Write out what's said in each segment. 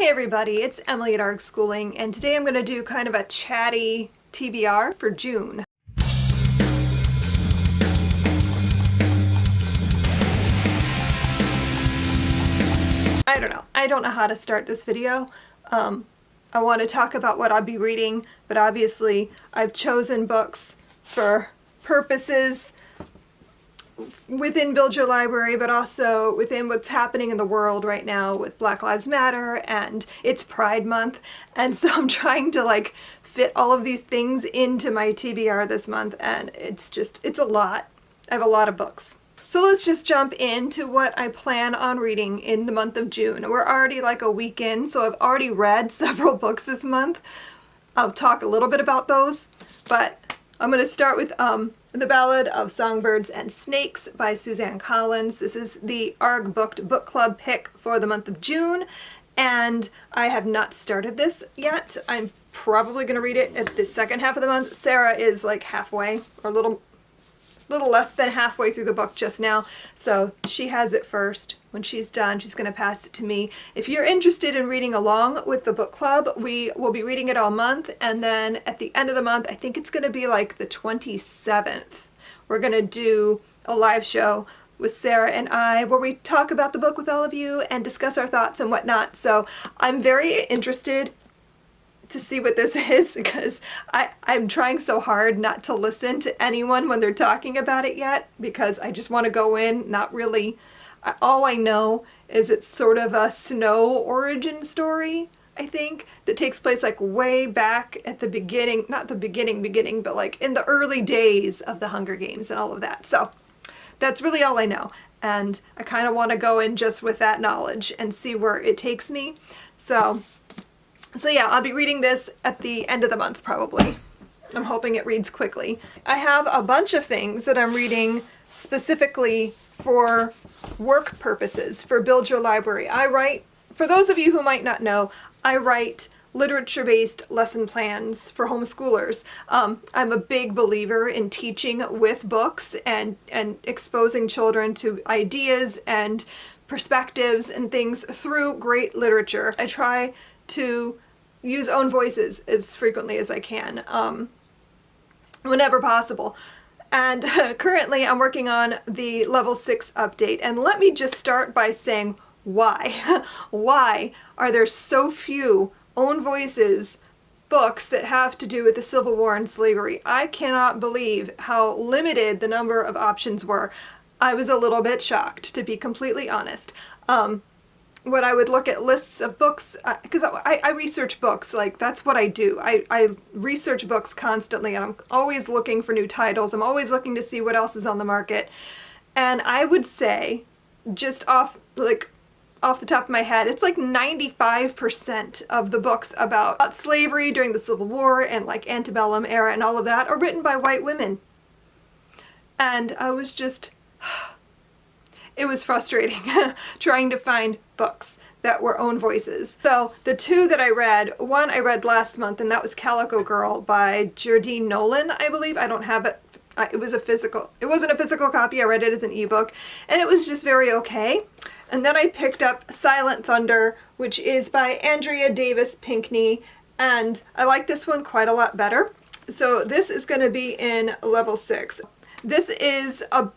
Hey everybody, it's Emily at ARG Schooling, and today I'm going to do kind of a chatty TBR for June. I don't know how to start this video. I want to talk about what I'll be reading, but obviously I've chosen books for purposes within Build Your Library, but also within what's happening in the world right now with Black Lives Matter, and it's Pride Month, and so I'm trying to fit all of these things into my TBR this month, and it's a lot. I have a lot of books. So let's just jump into what I plan on reading in the month of June. We're already a week in, so I've already read several books this month. I'll talk a little bit about those, but I'm going to start with The Ballad of Songbirds and Snakes by Suzanne Collins. This is the ARG Booked Book Club pick for the month of June, and I have not started this yet. I'm probably going to read it at the second half of the month. Sarah is halfway, or a little less than halfway through the book just now, so she has it first. When she's done, she's going to pass it to me. If you're interested in reading along with the book club, we will be reading it all month, and then at the end of the month, I think it's going to be the 27th, we're going to do a live show with Sarah and I where we talk about the book with all of you and discuss our thoughts and whatnot. So I'm very interested to see what this is, because I'm trying so hard not to listen to anyone when they're talking about it yet, because I just want to go in, not really, all I know is it's sort of a snow origin story, I think, that takes place way back at the beginning, not the beginning, but in the early days of the Hunger Games and all of that. So that's really all I know, and I kind of want to go in just with that knowledge and see where it takes me. So yeah, I'll be reading this at the end of the month probably. I'm hoping it reads quickly. I have a bunch of things that I'm reading specifically for work purposes, for Build Your Library. For those of you who might not know, I write literature-based lesson plans for homeschoolers. I'm a big believer in teaching with books and exposing children to ideas and perspectives and things through great literature. I try to use own voices as frequently as I can, whenever possible. And currently I'm working on the level 6 update, and let me just start by saying why. Why are there so few own voices books that have to do with the Civil War and slavery? I cannot believe how limited the number of options were. I was a little bit shocked, to be completely honest. When I would look at lists of books, because I research books, that's what I do. I research books constantly, and I'm always looking for new titles. I'm always looking to see what else is on the market. And I would say, just off the top of my head, it's 95% of the books about slavery during the Civil War and antebellum era and all of that are written by white women. And I was just... it was frustrating trying to find books that were own voices. So the two that I read, one I read last month, and that was Calico Girl by Jardine Nolan, I believe. I don't have it. It wasn't a physical copy. I read it as an ebook, and it was just very okay. And then I picked up Silent Thunder, which is by Andrea Davis Pinkney, and I like this one quite a lot better. So this is going to be in level 6. This is a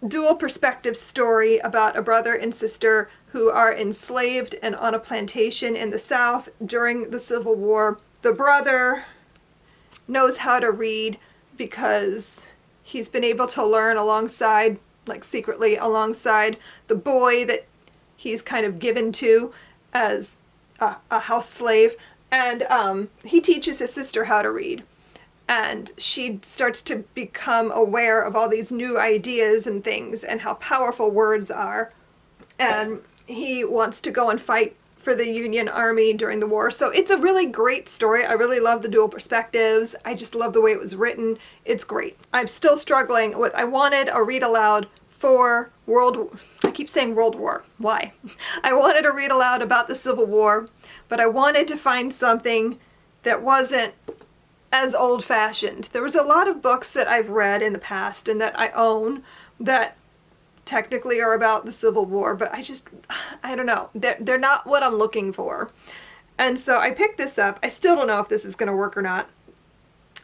dual perspective story about a brother and sister who are enslaved and on a plantation in the South during the Civil War. The brother knows how to read because he's been able to learn alongside, secretly alongside, the boy that he's kind of given to as a house slave. And he teaches his sister how to read. And she starts to become aware of all these new ideas and things and how powerful words are. And he wants to go and fight for the Union Army during the war. So it's a really great story. I really love the dual perspectives. I just love the way it was written. It's great. I'm still struggling with, I wanted a read aloud for I keep saying World War. Why? I wanted a read aloud about the Civil War, but I wanted to find something that wasn't as old-fashioned. There was a lot of books that I've read in the past and that I own that technically are about the Civil War, but I don't know. They're not what I'm looking for. And so I picked this up. I still don't know if this is going to work or not,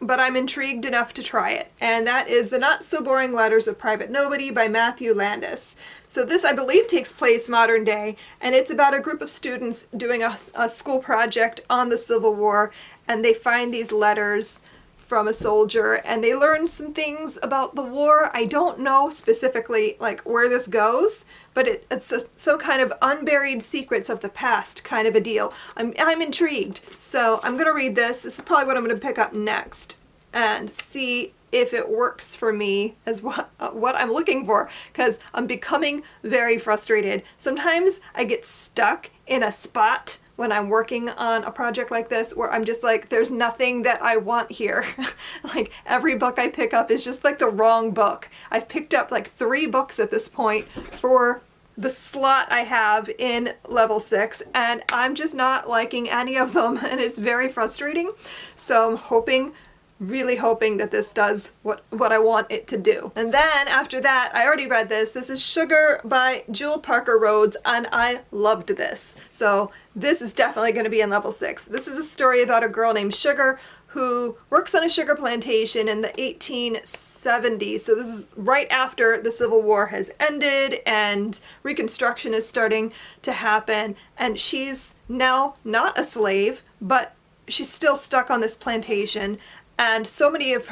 but I'm intrigued enough to try it. And that is The Not So Boring Letters of Private Nobody by Matthew Landis. So this, I believe, takes place modern day, and it's about a group of students doing a school project on the Civil War, and they find these letters from a soldier, and they learn some things about the war. I don't know specifically like where this goes, but it's some kind of unburied secrets of the past kind of a deal. I'm intrigued, so I'm gonna read this. This is probably what I'm gonna pick up next and see if it works for me as what I'm looking for, because I'm becoming very frustrated. Sometimes I get stuck in a spot when I'm working on a project like this where I'm just like, there's nothing that I want here. Like every book I pick up is just like the wrong book. I've picked up like 3 books at this point for the slot I have in level 6, and I'm just not liking any of them, and it's very frustrating. So I'm hoping, really hoping that this does what I want it to do. And then after that, I already read this. This is Sugar by Jewel Parker Rhodes, and I loved this. So this is definitely going to be in level 6. This is a story about a girl named Sugar who works on a sugar plantation in the 1870s. So this is right after the Civil War has ended and Reconstruction is starting to happen. And she's now not a slave, but she's still stuck on this plantation. And so many of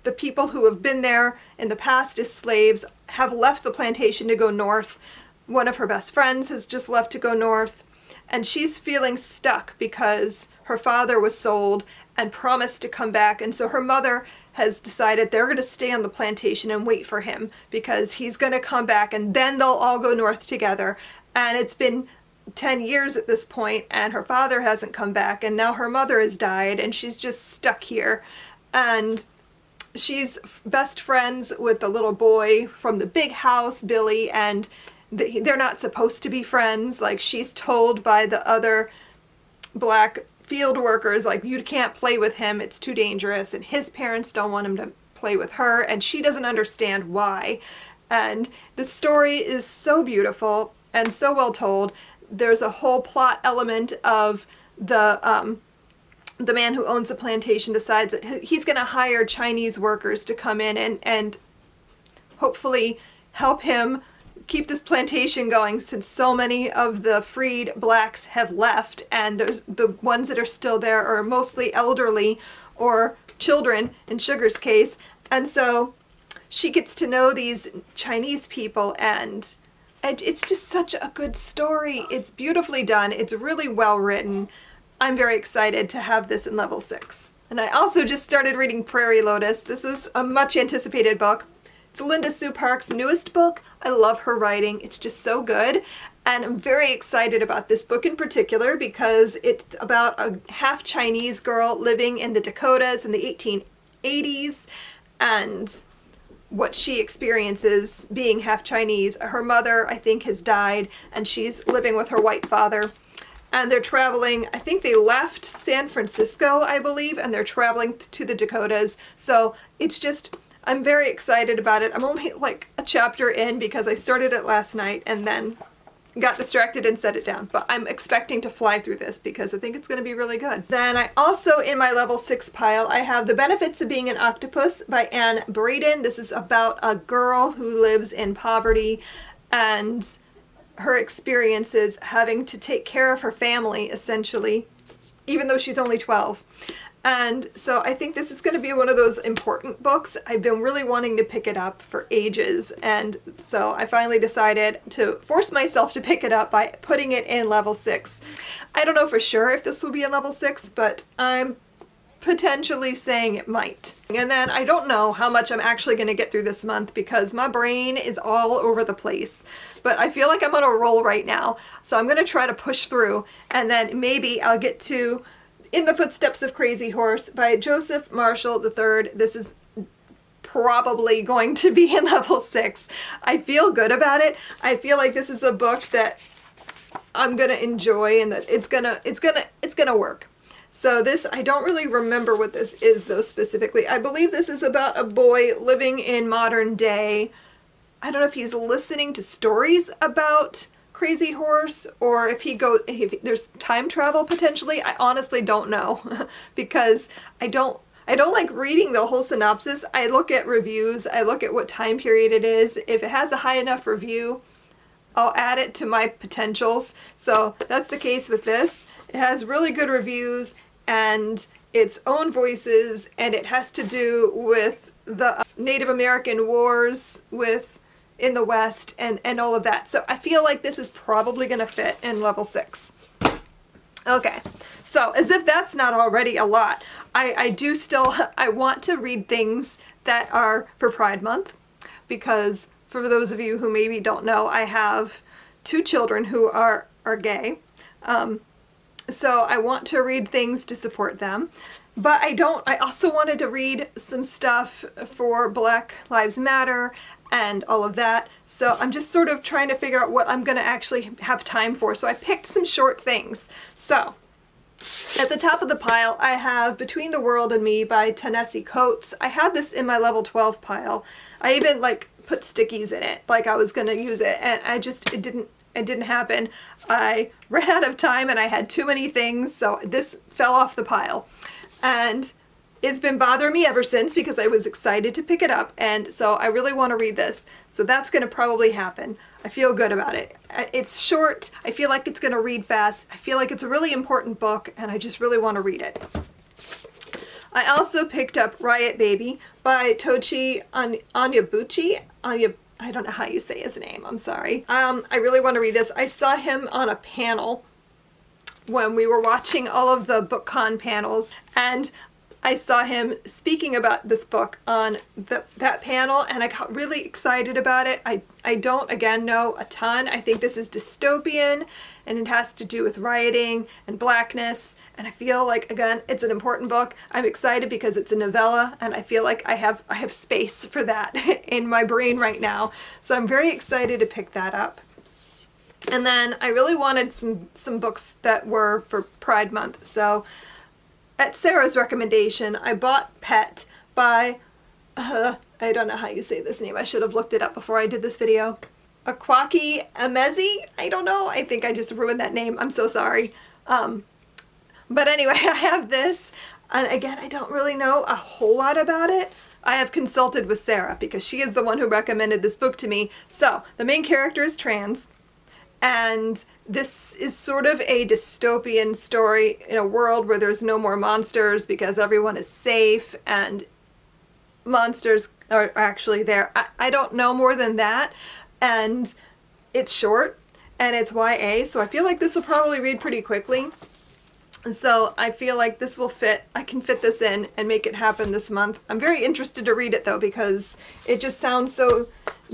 the people who have been there in the past as slaves have left the plantation to go north. One of her best friends has just left to go north. And she's feeling stuck because her father was sold and promised to come back. And so her mother has decided they're going to stay on the plantation and wait for him because he's going to come back, and then they'll all go north together. And it's been 10 years at this point, and her father hasn't come back, and now her mother has died, and she's just stuck here. And she's best friends with the little boy from the big house, Billy, and they're not supposed to be friends. Like, she's told by the other black field workers, like, you can't play with him, it's too dangerous, and his parents don't want him to play with her, and she doesn't understand why. And the story is so beautiful and so well told. There's a whole plot element of the man who owns the plantation decides that he's going to hire Chinese workers to come in and hopefully help him keep this plantation going, since so many of the freed blacks have left, and the ones that are still there are mostly elderly or children in Sugar's case. And so she gets to know these Chinese people, and it's just such a good story. It's beautifully done. It's really well written. I'm very excited to have this in level 6. And I also just started reading Prairie Lotus. This was a much anticipated book. It's Linda Sue Park's newest book. I love her writing. It's just so good. And I'm very excited about this book in particular because it's about a half Chinese girl living in the Dakotas in the 1880s and what she experiences being half Chinese. Her mother, I think, has died, and she's living with her white father. And they're traveling, I think they left San Francisco, I believe, and they're traveling to the Dakotas. So it's just, I'm very excited about it. I'm only like a chapter in because I started it last night and then got distracted and set it down. But I'm expecting to fly through this because I think it's going to be really good. Then I also, in my level 6 pile, I have The Benefits of Being an Octopus by Anne Braden. This is about a girl who lives in poverty and her experiences having to take care of her family, essentially, even though she's only 12. And so I think this is going to be one of those important books. I've been really wanting to pick it up for ages, and so I finally decided to force myself to pick it up by putting it in level 6. I don't know for sure if this will be in level 6, but I'm potentially saying it might. And then I don't know how much I'm actually going to get through this month because my brain is all over the place. But I feel like I'm on a roll right now, so I'm going to try to push through, and then maybe I'll get to In the Footsteps of Crazy Horse by Joseph Marshall III. This is probably going to be in level 6. I feel good about it. I feel like this is a book that I'm gonna enjoy and that it's gonna work. So this, I don't really remember what this is though specifically. I believe this is about a boy living in modern day. I don't know if he's listening to stories about Crazy Horse or if there's time travel potentially. I honestly don't know because I don't like reading the whole synopsis. I look at reviews, I look at what time period it is. If it has a high enough review, I'll add it to my potentials. So that's the case with this. It has really good reviews and its own voices, and it has to do with the Native American wars in the West and all of that. So I feel like this is probably going to fit in level 6. Okay, so as if that's not already a lot, I want to read things that are for Pride Month, because for those of you who maybe don't know, I have 2 children who are gay. So I want to read things to support them. But I also wanted to read some stuff for Black Lives Matter and all of that. So I'm just sort of trying to figure out what I'm going to actually have time for. So I picked some short things. So at the top of the pile, I have Between the World and Me by Ta-Nehisi Coates. I had this in my level 12 pile. I even put stickies in it, like I was going to use it, and it didn't happen. I ran out of time and I had too many things, so this fell off the pile. And it's been bothering me ever since because I was excited to pick it up, and so I really want to read this. So that's going to probably happen. I feel good about it. It's short. I feel like it's going to read fast. I feel like it's a really important book, and I just really want to read it. I also picked up Riot Baby by Tochi Onyebuchi. I don't know how you say his name. I'm sorry. I really want to read this. I saw him on a panel when we were watching all of the BookCon panels, and I saw him speaking about this book on that panel, and I got really excited about it. I don't, again, know a ton. I think this is dystopian, and it has to do with rioting and blackness, and I feel like, again, it's an important book. I'm excited because it's a novella, and I feel like I have space for that in my brain right now. So I'm very excited to pick that up. And then I really wanted some books that were for Pride Month. So at Sarah's recommendation, I bought Pet by, I don't know how you say this name. I should have looked it up before I did this video. Akwaki Emezi? I don't know. I think I just ruined that name. I'm so sorry. But anyway, I have this. And again, I don't really know a whole lot about it. I have consulted with Sarah because she is the one who recommended this book to me. So the main character is trans. And this is sort of a dystopian story in a world where there's no more monsters because everyone is safe and monsters are actually there. I don't know more than that. And it's short and it's YA, so I feel like this will probably read pretty quickly. And so I feel like this will fit. I can fit this in and make it happen this month. I'm very interested to read it though because it just sounds so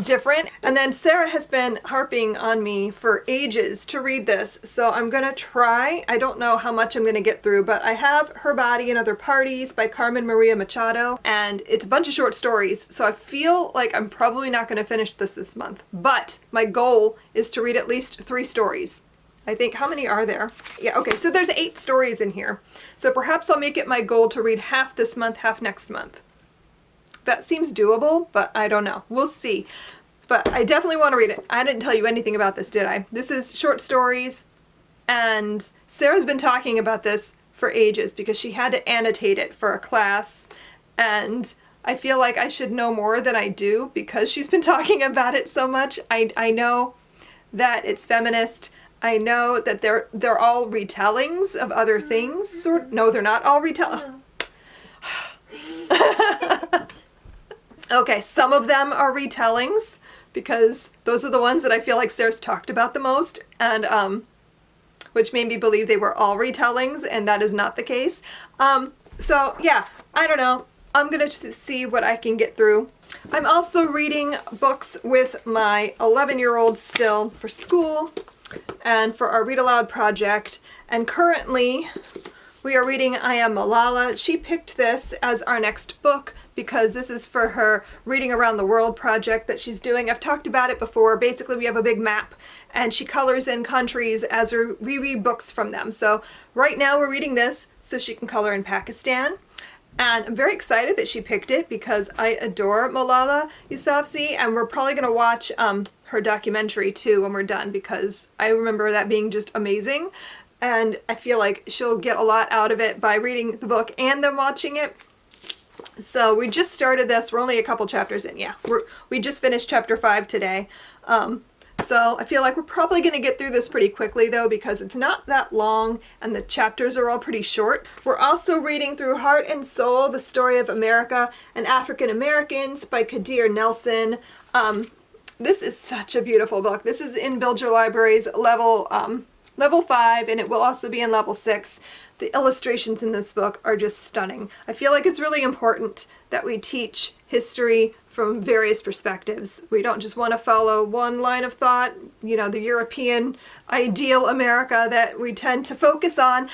different. And then Sarah has been harping on me for ages to read this, so I'm gonna try. I don't know how much I'm gonna get through, but I have Her Body and Other Parties by Carmen Maria Machado, and it's a bunch of short stories, so I feel like I'm probably not gonna finish this month. But my goal is to read at least 3 stories. I think, how many are there? Yeah, okay, so there's 8 stories in here. So perhaps I'll make it my goal to read half this month, half next month. That seems doable, but I don't know. We'll see. But I definitely want to read it. I didn't tell you anything about this, did I? This is short stories, and Sarah's been talking about this for ages because she had to annotate it for a class, and I feel like I should know more than I do because she's been talking about it so much. I know that it's feminist. I know that they're all retellings of other things. No, they're not all retellings. Okay, some of them are retellings because those are the ones that I feel like Sarah's talked about the most, and which made me believe they were all retellings, and that is not the case. So yeah, I don't know. I'm gonna see what I can get through. I'm also reading books with my 11-year-old still for school and for our read aloud project, and currently we are reading I Am Malala. She picked this as our next book because this is for her Reading Around the World project that she's doing. I've talked about it before. Basically, we have a big map and she colors in countries as we read books from them. So right now we're reading this so she can color in Pakistan. And I'm very excited that she picked it because I adore Malala Yousafzai, and we're probably going to watch her documentary too when we're done, because I remember that being just amazing, and I feel like she'll get a lot out of it by reading the book and then watching it. So we just started this. We're only a couple chapters in. Yeah, we just finished chapter 5 today. So I feel like we're probably going to get through this pretty quickly though, because it's not that long and the chapters are all pretty short. We're also reading through Heart and Soul, The Story of America and African Americans by Kadir Nelson. This is such a beautiful book. This is in Build Your Libraries level 5, and it will also be in level 6. The illustrations in this book are just stunning. I feel like it's really important that we teach history from various perspectives. We don't just want to follow one line of thought, you know, the European ideal America that we tend to focus on.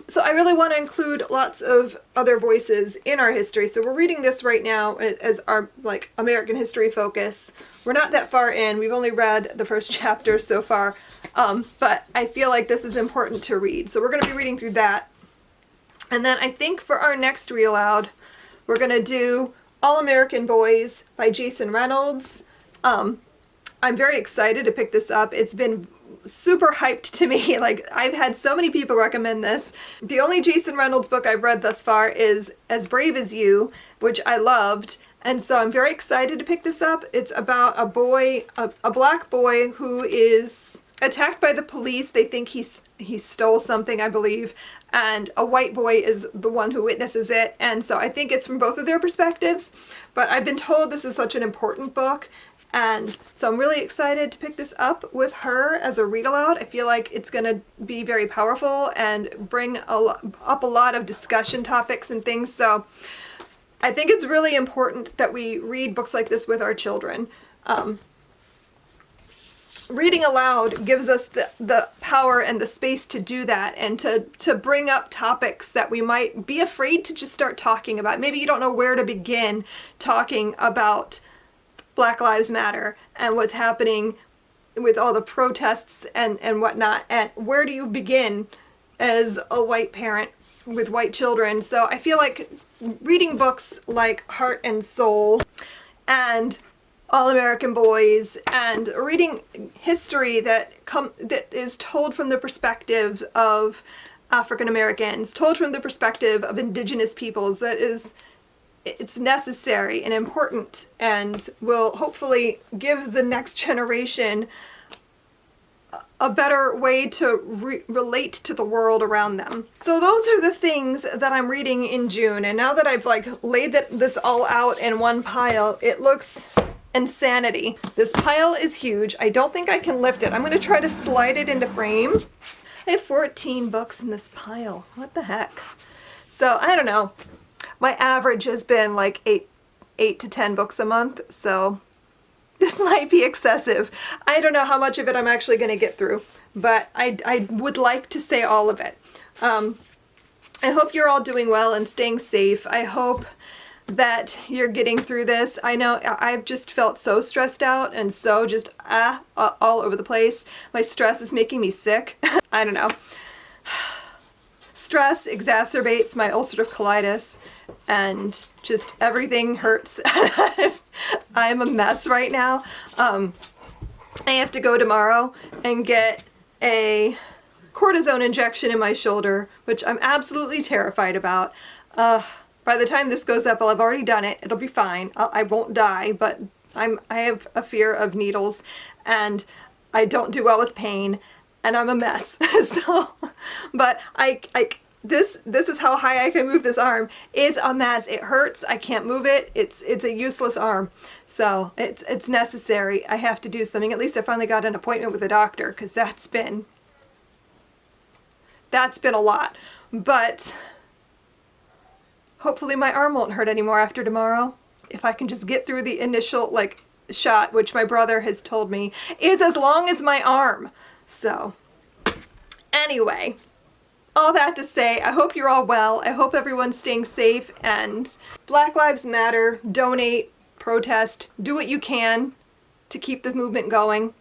So I really want to include lots of other voices in our history. So we're reading this right now as our like American history focus. We're not that far in. We've only read the first chapter so far. But I feel like this is important to read. So we're going to be reading through that. And then I think for our next read aloud, we're going to do All-American Boys by Jason Reynolds. I'm very excited to pick this up. It's been super hyped to me. Like, I've had so many people recommend this. The only Jason Reynolds book I've read thus far is As Brave as You, which I loved. And so I'm very excited to pick this up. It's about a boy, a black boy who is attacked by the police. They think he stole something, I believe, and a white boy is the one who witnesses it. And so I think it's from both of their perspectives, but I've been told this is such an important book, and so I'm really excited to pick this up with her as a read aloud. I feel like it's going to be very powerful and bring up a lot of discussion topics and things. So I think it's really important that we read books like this with our children. Reading aloud gives us the power and the space to do that, and to bring up topics that we might be afraid to just start talking about. Maybe you don't know where to begin talking about Black Lives Matter and what's happening with all the protests and whatnot, and where do you begin as a white parent with white children. So I feel like reading books like Heart and Soul and All-American Boys, and reading history that is told from the perspective of African Americans, told from the perspective of Indigenous peoples, it's necessary and important, and will hopefully give the next generation a better way to relate to the world around them. So those are the things that I'm reading in June, and now that I've like laid this all out in one pile, it looks insanity. This pile is huge. I don't think I can lift it. I'm going to try to slide it into frame. I have 14 books in this pile. What the heck? So I don't know. My average has been like 8 to 10 books a month, so this might be excessive. I don't know how much of it I'm actually going to get through, but I would like to say all of it. I hope you're all doing well and staying safe. I hope that you're getting through this. I know I've just felt so stressed out and so just all over the place. My stress is making me sick. I don't know. Stress exacerbates my ulcerative colitis, and just everything hurts. I'm a mess right now. I have to go tomorrow and get a cortisone injection in my shoulder, which I'm absolutely terrified about. By the time this goes up, I'll have already done it. It'll be fine. I won't die, but I have a fear of needles, and I don't do well with pain, and I'm a mess. So, but this is how high I can move this arm. It's a mess. It hurts. I can't move it. It's a useless arm. So it's necessary. I have to do something. At least I finally got an appointment with a doctor, because that's been a lot. But hopefully my arm won't hurt anymore after tomorrow. If I can just get through the initial shot, which my brother has told me is as long as my arm. So anyway, all that to say, I hope you're all well. I hope everyone's staying safe, and Black Lives Matter, donate, protest, do what you can to keep this movement going.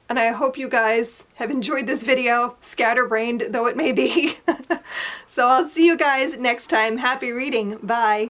And I hope you guys have enjoyed this video, scatterbrained though it may be. So I'll see you guys next time. Happy reading. Bye.